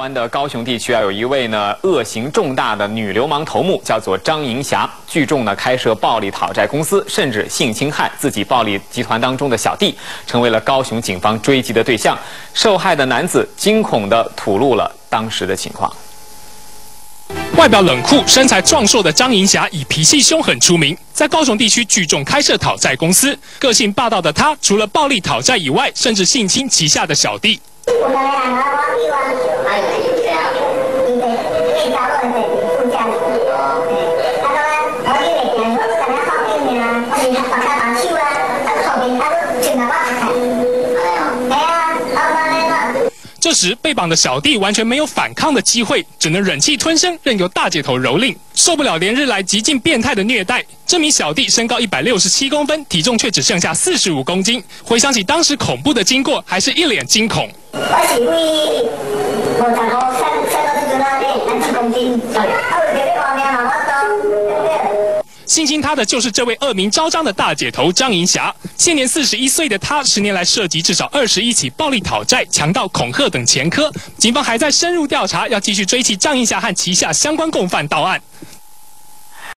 湾的高雄地区有一位恶行重大的女流氓头目，叫做张银霞。聚众开设暴力讨债公司，甚至性侵害自己暴力集团当中的小弟，成为了高雄警方追击的对象。受害的男子惊恐地吐露了当时的情况。外表冷酷、身材壮硕的张银霞以脾气凶狠出名，在高雄地区聚众开设讨债公司。个性霸道的他，除了暴力讨债以外，甚至性侵旗下的小弟。 这时，被绑的小弟完全没有反抗的机会，只能忍气吞声，任由大姐头蹂躏。受不了连日来极尽变态的虐待，这名小弟身高167公分，体重却只剩下45公斤。回想起当时恐怖的经过，还是一脸惊恐。性侵他的就是这位恶名昭彰的大姐头张银霞。现年41岁的她，10年来涉及至少21起暴力讨债、强盗、恐吓等前科。警方还在深入调查，要继续追缉张银霞和旗下相关共犯到案。